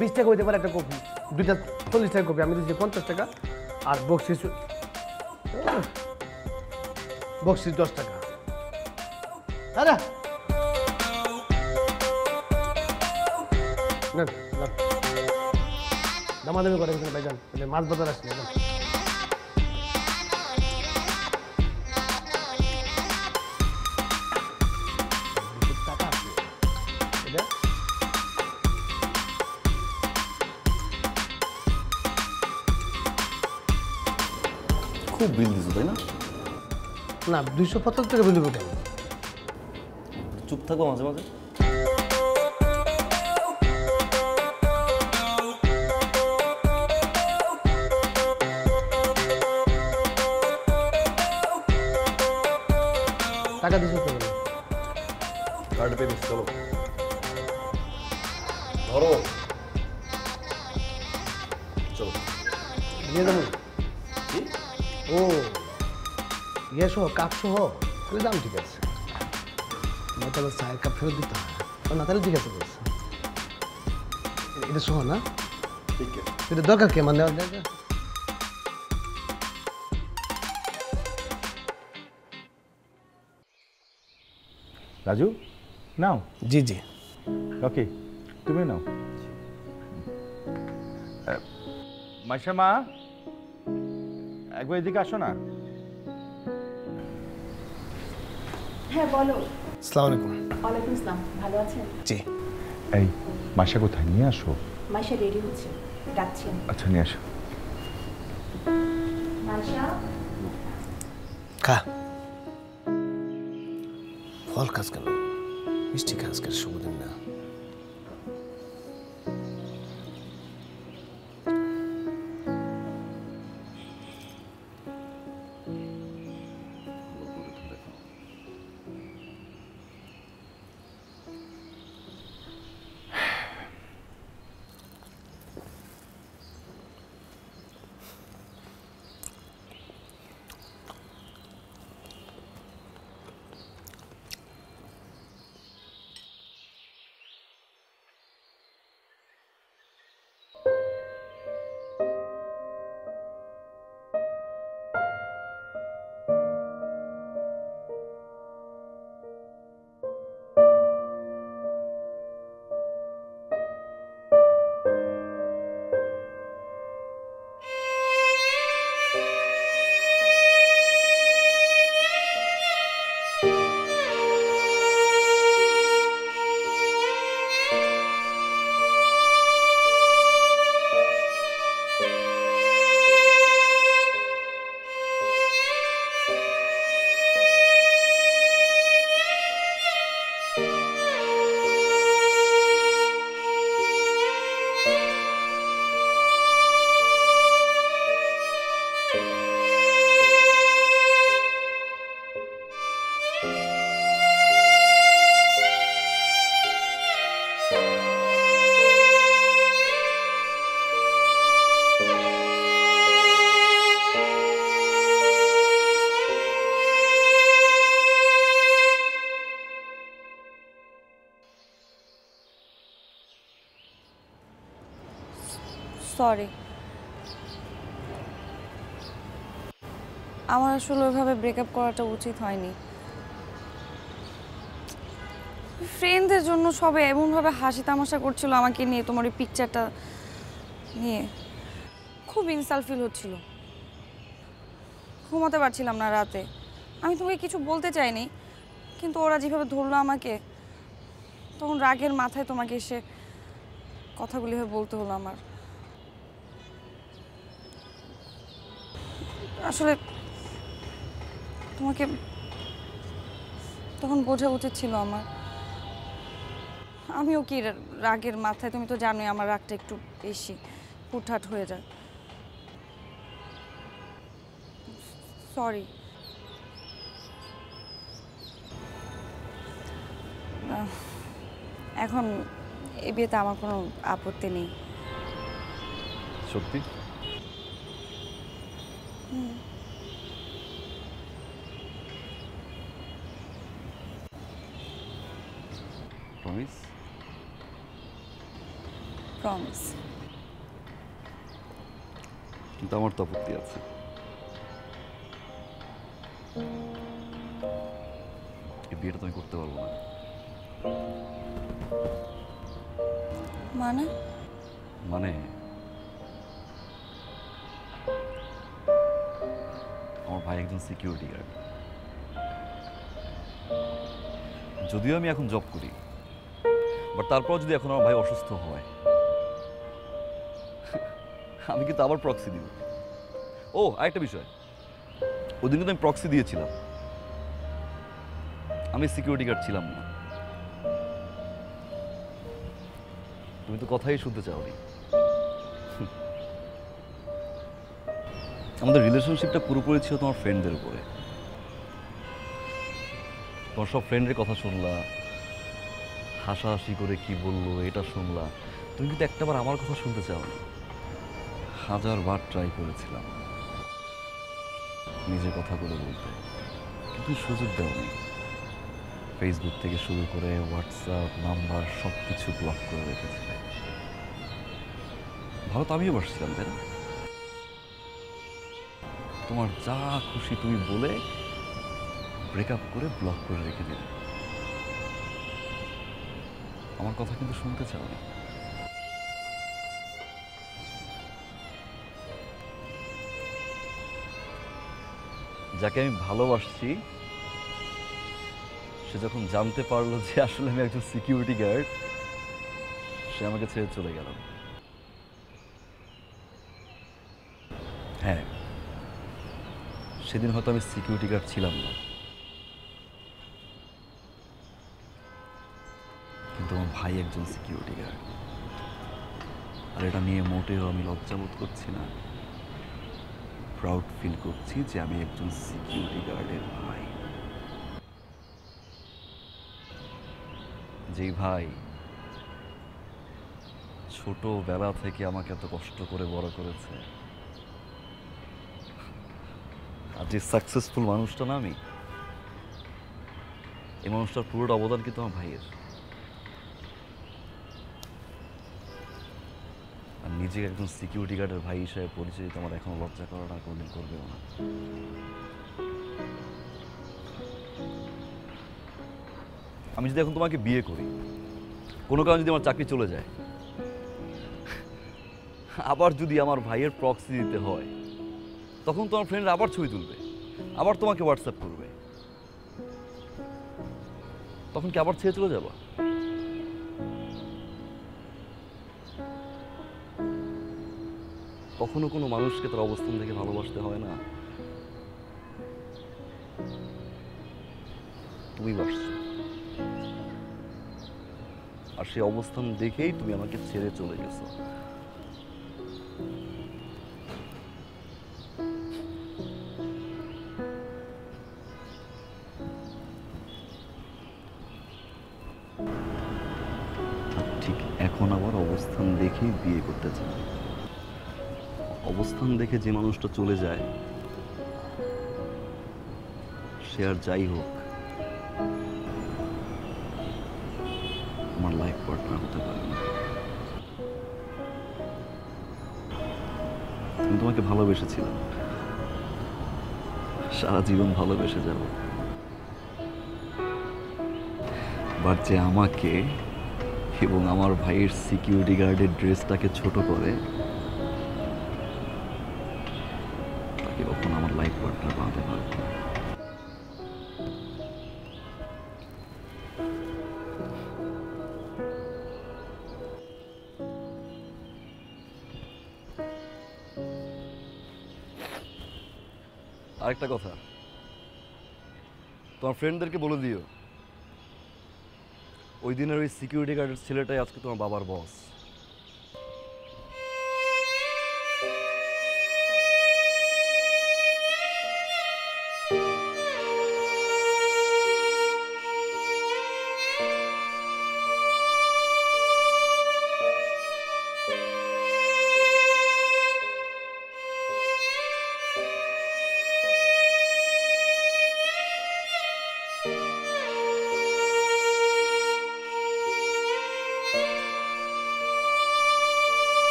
20 টাকা হইতে পারে একটা কফি দুইটা 40 টাকা কফি আমি দিচ্ছি 50 টাকা আর বকশিস 10 টাকা আরে না দামাদামি করে এখানে ভাইজান মাছ বাজার আসলে না টাকা আছে এটা খুব বিল দিছো তাই না না 275 টাকা বিল দেবো কেন চুপ থাকো মাঝে মাঝে টাকা দিছো কেন কার্ড পে দিচ্ছি চলো ধরো চলো দিয়ে দেবো কি ও ইয়ে সহ কাপ সহ তাহলে দাম ঠিক আছে না তাহলে চায়ের কাপ ফেরত দিতে হয় না তাহলে ঠিক আছে বলছে এটা সহ না ঠিক আছে এটা দরকার কে মানে রাজু নাও। জি জি। ওকে, তুমি নাও। মাইশা মা, একবার এদিকে আসো না। হ্যাঁ বলো। আসসালামু আলাইকুম। ওয়ালাইকুম আসসালাম, ভালো আছেন? জি। এই মাইশা কোথায়? নিয়ে আসো। মাইশা রেডি হচ্ছে, ডাকছি। আচ্ছা নিয়ে আসো। মাইশা খা। ফল খাস কেন? মিষ্টি খাস কেন? শুভদিন না। সরি, আমার আসলে ওইভাবে ব্রেকআপ করাটা উচিত হয়নি। ফ্রেন্ডদের জন্য সবে এমনভাবে হাসি তামাশা করছিল আমাকে নিয়ে, তোমার ওই পিকচারটা নিয়ে খুব ইনসাল্ট ফিল হচ্ছিল। ঘুমাতে পারছিলাম না রাতে। আমি তোমাকে কিছু বলতে চাইনি, কিন্তু ওরা যেভাবে ধরলো আমাকে, তখন রাগের মাথায় তোমাকে এসে কথাগুলি বলতে হলো আমার। আসলে তোমাকে তখন বোঝা উচিত ছিল আমার। আমিও কি রাগের মাথায়, তুমি তো জানোই আমার রাগটা একটু বেশি হুটহাট হয়ে যায়। সরি। এখন এই বিয়েতে আমার কোনো আপত্তি নেই। সত্যি? প্রমিস? প্রমিস। কিন্তু আমার তো আপত্তি আছে। এই বিয়েটা তুমি করতে পারবো না। মানে? মানে আমার ভাই একজন সিকিউরিটি গার্ড। যদিও আমি এখন জব করি, বাট তারপর যদি এখন আমার ভাই অসুস্থ হয়, আমি কিন্তু আবার প্রক্সি দিব। ও আরেকটা বিষয়, ওই দিন কিন্তু আমি প্রক্সি দিয়েছিলাম, আমি সিকিউরিটি গার্ড ছিলাম না। তুমি তো কথাই শুনতে চাওনি। আমাদের রিলেশনশিপটা পুরোপুরি ছিল তোমার ফ্রেন্ডদের উপরে। তোমার সব ফ্রেন্ডের কথা শুনলা, হাসাহাসি করে কি বললো এটা শুনলা, তুমি কিন্তু একটাবার আমার কথা শুনতে চাওনি। 1000বার ট্রাই করেছিলাম নিজের কথাগুলো বলতে, কিন্তু সুযোগ দেওনি। ফেসবুক থেকে শুরু করে হোয়াটসঅ্যাপ নাম্বার সব কিছু ব্লক করে রেখেছিলে। ভালো তো আমিও বসছিলাম, তাই না? তোমার যা খুশি তুমি বলে ব্রেকআপ করে ব্লক করে রেখে দিলে। আমার কথা কিন্তু শুনতে চাও না। যাকে আমি ভালোবাসছি সে যখন জানতে পারলো যে আসলে আমি একজন সিকিউরিটি গার্ড, সে আমাকে ছেড়ে চলে গেল। হ্যাঁ, সেদিন হয়তো আমি সিকিউরিটি গার্ড ছিলাম না, কিন্তু আমার ভাই একজন সিকিউরিটি গার্ড। আর এটা নিয়ে মোটেও আমি লজ্জাবোধ করছি না, প্রাউড ফিল করছি যে আমি একজন সিকিউরিটি গার্ডের ভাই। যেই ভাই ছোটবেলা থেকে আমাকে এত কষ্ট করে বড় করেছে, আর যে সাকসেসফুল মানুষটা না আমি, এই মানুষটার পুরোটা অবদান কিন্তু আমার ভাইয়ের। আর নিজেকে একজন সিকিউরিটি গার্ডের ভাই হিসেবে পরিচয় আমার এখনো লজ্জা করাটা কোনোদিন করবেও না। আমি যদি এখন তোমাকে বিয়ে করি, কোনো কারণে যদি আমার চাকরি চলে যায়, আবার যদি আমার ভাইয়ের প্রক্সি দিতে হয়, তখন তোমার ফ্রেন্ডরা আবার ছবি তুলবে, আবার তোমাকে হোয়াটসঅ্যাপ করবে, তখন কি আবার ছেড়ে চলে যাবা? কখনো কোনো মানুষকে তার অবস্থান থেকে ভালোবাসতে হয় না। তুমি বাসছো, আর সেই অবস্থান দেখেই তুমি আমাকে ছেড়ে চলে গেছো। ঠিক এখন আবার অবস্থান দেখেই বিয়ে করতে চাই। অবস্থান দেখে যে মানুষটা চলে যায়, সে আর যাই হোক আমার লাইফ পার্টনার হতে পারে না। আমি তোমাকে ভালোবেসেছিলাম, সারা জীবন ভালোবেসে যাব। বাট যে আমাকে এবং আমার ভাইয়ের সিকিউরিটি গার্ডের ড্রেসটাকে ছোট করে, তাকে কখন আমার লাইফ পার্টনার বানাতে পারবো না। আরেকটা কথা, তোমার ফ্রেন্ডদেরকে বলে দিও ওই দিনের ওই সিকিউরিটি গার্ডের ছেলেটাই আজকে তোমার বাবার বস।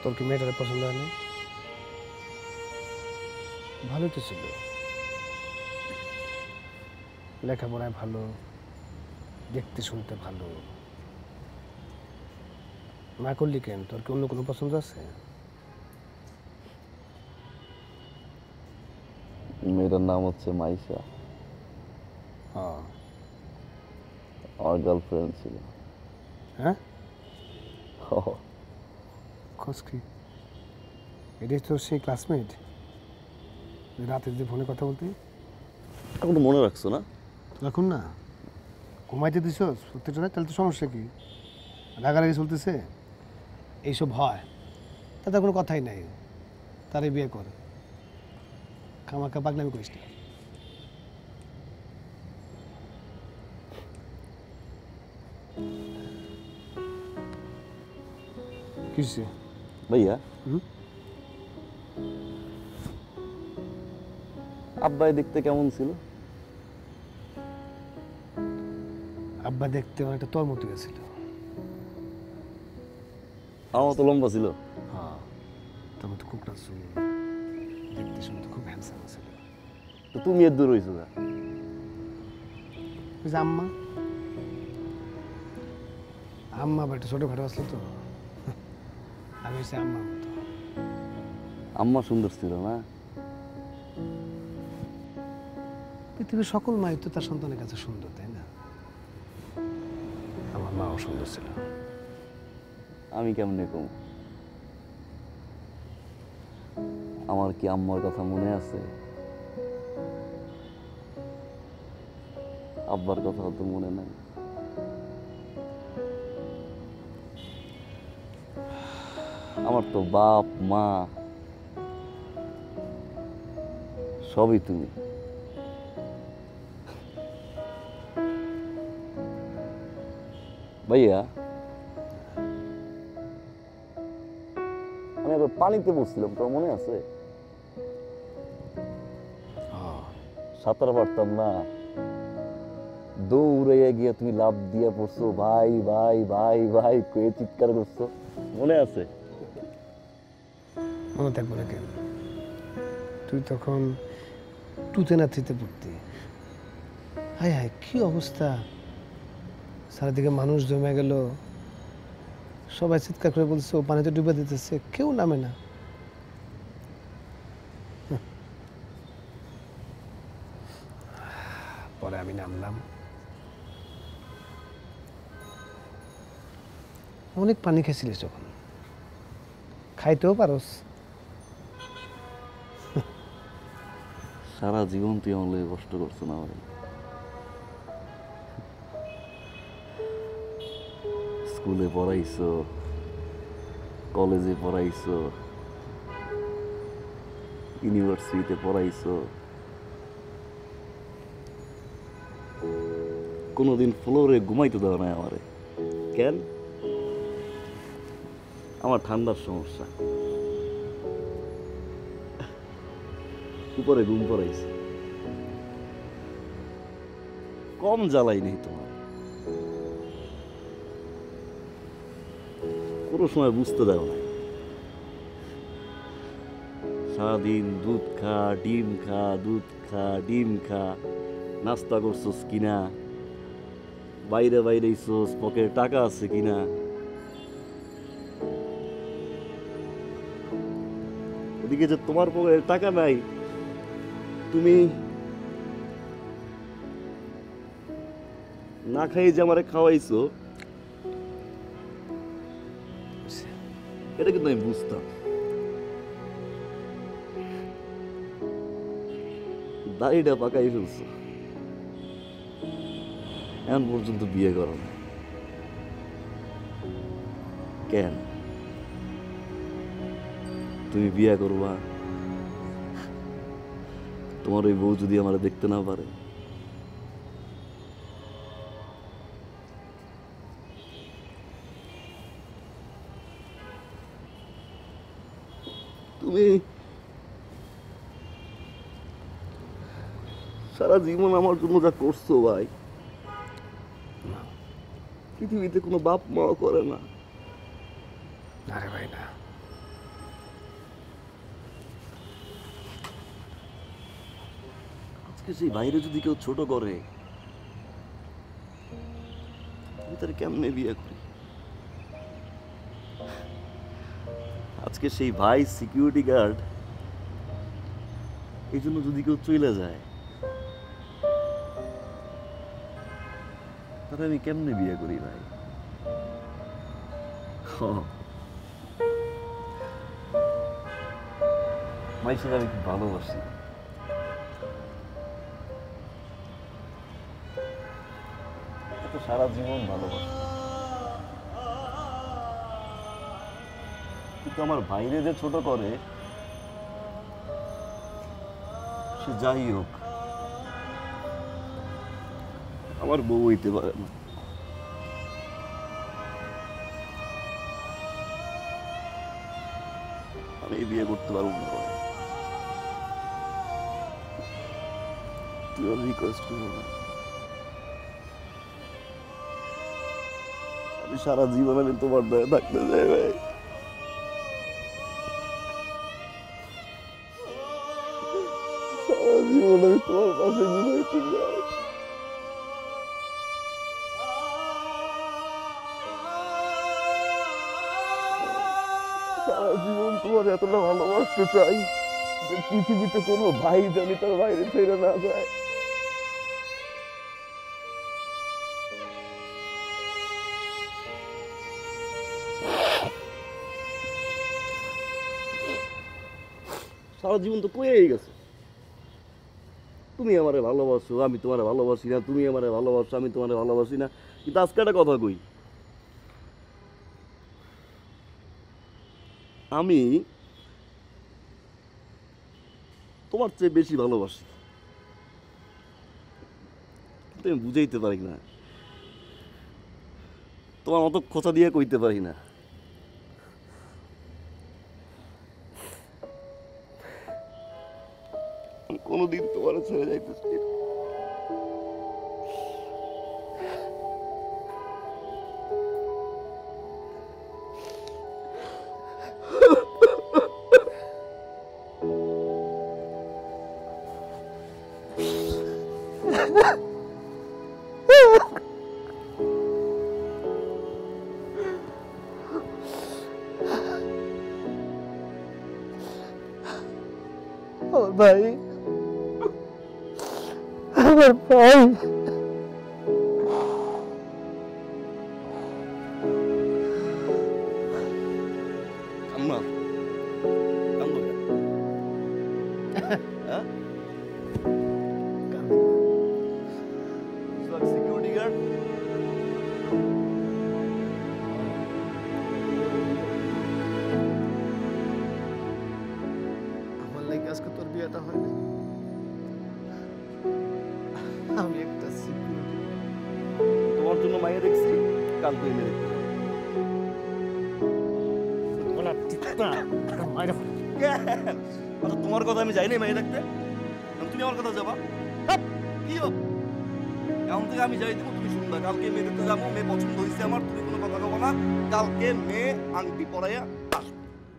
তোর কি মেয়েটারে পছন্দ হয় না? ভালোই তো ছিল, লেখাপড়ায় ভালো, দেখতে শুনতে ভালো। না করলি কেন? তোর কি অন্য কোনো পছন্দ আছে? মেয়েটার নাম হচ্ছে মাইশা, হ্যাঁ। আমার গার্লফ্রেন্ড ছিল। হ্যাঁ, খোঁজ কি? এটাই তোর সেই ক্লাসমেট রাতে যে ফোনে কথা বলতে? এখন তো মনে রাখছো না? রাখুন না, ঘুমাইতে দিস প্রত্যেকটা রাত, তাহলে তো সমস্যা কি? রাগারাগি চলতেছে, এইসব হয়, তাতে কোনো কথাই নাই। তারে বিয়ে কর, খামাখা পাগলামি করিস না। কিসে ভাইয়া, হুম? আব্বাই দেখতে কেমন ছিল? আব্বা দেখতে অনেকটা তোর মতো গেছিল। আমার তো লম্বা ছিল। হ্যাঁ, তবে তো খুব নাচু, দেখতে শুনতে খুব হ্যান্ডসাম ছিল। তো তুমি এর দূর হয়েছো না? ওই যে আম্মা আম্মা বাড়িতে ছোটোখাটো আসলো তো, আমি হচ্ছে আম্মার মতো। আম্মা সুন্দর ছিল না? পৃথিবীর সকল মাই তো তার সন্তানের কাছে সুন্দর, তাই না? আমার মাও সুন্দর ছিল। আমি কেমনে কম? আমার কি আম্মার কথা মনে আছে? আব্বার কথা তো মনে নাই। আমার তো বাপ মা সবই তুমি। ভাইয়া, আমি আবার পানিতে বসছিলাম, তোর মনে আছে? সাঁতার পারতাম না, দৌড়ে গিয়ে তুমি লাফ দিয়ে পড়ছো, ভাই ভাই ভাই ভাই কয়ে চিৎকার করছো, মনে আছে? মনে থাকবো না কেন? তুই তখন টুতে না থ্রিতে পড়তি। হায় হায়, কি অবস্থা! চারিদিকে মানুষ জমে গেল, সবাই চিৎকার করে বলছে ও পানিতে ডুবে দিতেছে, কেউ নামে না। পরে আমি নামলাম, অনেক পানি খেয়েছিলিস যখন, খাইতেও পারোস। সারা জীবন তুই আমার লাগে কষ্ট করছো না ভাই। স্কুলে পড়াইছো, কলেজে পড়াইছো, ইউনিভার্সিটিতে পড়াইছো, কোনোদিন ফ্লোরে ঘুমাইতে দেওয়া নাই আমারে। কেন? আমার ঠান্ডার সমস্যা, উপরে ঘুম পড়াইছে, কম জ্বালাই নেই তোমার। কোনো সময় বুঝতে দাও না, সারাদিন দুধ খা ডিম খা, দুধ খা ডিম খা, নাস্তা করছোস কিনা, বাইরে বাইরে পকেটে টাকা আছে কিনা। ওদিকে যে তোমার পকেটে টাকা নাই, তুমি না খাই যে আমারে খাওয়াইছো, এটা কিন্তু আমি বুঝতাম। দাড়িটা পাকাই ফেলছো, এখন পর্যন্ত বিয়ে করো না কেন? তুমি বিয়ে করবা, তোমার ওই বউ যদি আমার দেখতে না পারে? তুমি সারা জীবন আমার জন্য যা করছো ভাই, পৃথিবীতে কোনো বাপ মাও করে না। আরে ভাই না, আজকে সেই বাইরে যদি কেউ ছোট করে, আমি তার কেমনে বিয়ে করি? আজকে সেই ভাই সিকিউরিটি গার্ড, এই জন্য যদি কেউ চলে যায়, তাহলে আমি কেমনে বিয়ে করি ভাই? মাইশের আমি খুব ভালোবাসি, সারা জীবন ভালোবাসি, কিন্তু আমার বাইরে যে ছোট করে, সে যাই হোক আমার বউ হইতে পারে না। আমি বিয়ে করতে পারবো না ভাই, তুই আর রিকোয়েস্ট করবো না। আমি সারা জীবন আমি তোমার দয়ে থাকতে চাই ভাই। সারা জীবন তোমার এতটা ভালোবাসতে চাই যে পৃথিবীতে কোনো ভাই জানি তার বাইরে ছেড়ে না যায়। সারা জীবন তো কয়েই গেছে, তুমি আমারে ভালোবাসো আমি তোমারে ভালোবাসি না, তুমি আমারে ভালোবাসো আমি তোমারে ভালোবাসি না। কিন্তু আজকে একটা কথা কই, আমি তোমার চেয়ে বেশি ভালোবাসি, কিন্তু আমি বুঝাইতে পারি না, তোমার মতো খোঁচা দিয়ে কইতে পারি না। কোনোদিন তোমার ছেড়ে যাইতেছি না। ভাই আমার ভাই আম্মা কান্দো কেন? হ্যাঁ? সিকিউরিটি গার্ড আমার লাগে আজকে তোর বিয়েটা হয় না, আমি একটা সিকিউরিটি তোমার জন্য মাইয়া দেখছি, কাল তুই এনে দেখতে বলা ঠিক না মাইরা আচ্ছা তোমার কথা আমি যাই নাই মাইয়া দেখতে, তুমি আমার কথা যাবা কি হোক এখন থেকে আমি যাই দেবো, তুমি শুনবা কালকে মেয়ে দেখতে যাবো, মেয়ে পছন্দ হয়েছে আমার, তুমি কোনো কথা কবো না, কালকে মেয়ে আংটি পরাইয়া